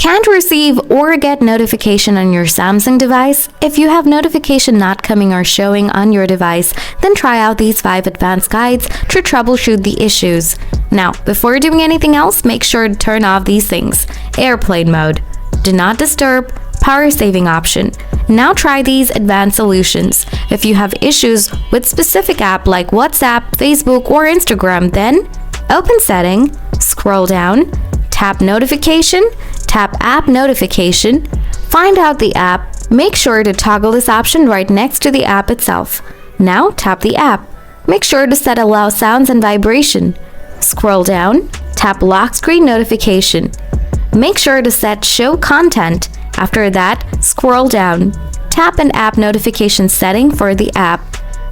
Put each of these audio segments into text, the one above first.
Can't receive or get notification on your Samsung device? If you have notification not coming or showing on your device, then try out these 5 advanced guides to troubleshoot the issues. Now, before doing anything else, make sure to turn off these things. Airplane mode, do not disturb, power saving option. Now try these advanced solutions. If you have issues with specific app like WhatsApp, Facebook, or Instagram, then open setting, scroll down, tap notification, tap app notification, find out the app, make sure to toggle this option right next to the app itself. Now tap the app. Make sure to set allow sounds and vibration. Scroll down, tap lock screen notification. Make sure to set show content. After that, scroll down, tap an app notification setting for the app.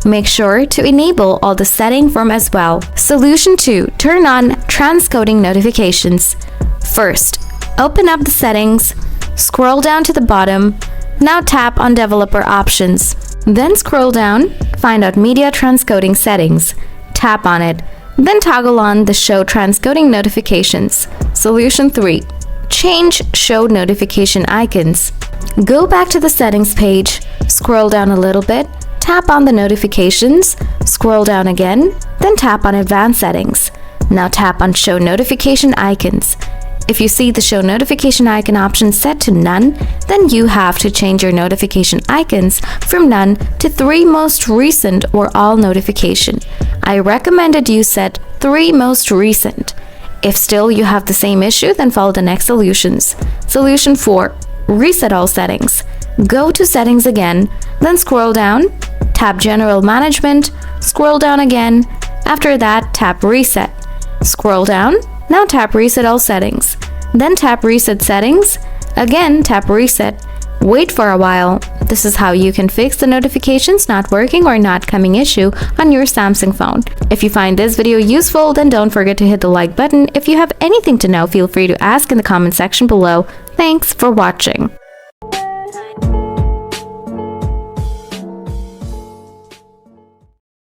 Make sure to enable all the setting from as well. Solution 2. Turn on transcoding notifications. First, open up the settings, scroll down to the bottom, now tap on developer options. Then scroll down, find out media transcoding settings, tap on it, then toggle on the show transcoding notifications. Solution 3. Change show notification icons. Go back to the settings page, scroll down a little bit, tap on the notifications, scroll down again, then tap on advanced settings. Now tap on show notification icons. If you see the show notification icon option set to none, then you have to change your notification icons from none to 3 most recent or all notification. I recommended you set 3 most recent. If still you have the same issue, then follow the next solutions. Solution 4. Reset all settings. Go to settings again, then scroll down, tap general management, scroll down again. After that, tap reset. Scroll down, now tap reset all settings. Then tap reset settings. Again, tap reset. Wait for a while. This is how you can fix the notifications not working or not coming issue on your Samsung phone. If you find this video useful, then don't forget to hit the like button. If you have anything to know, feel free to ask in the comment section below. Thanks for watching.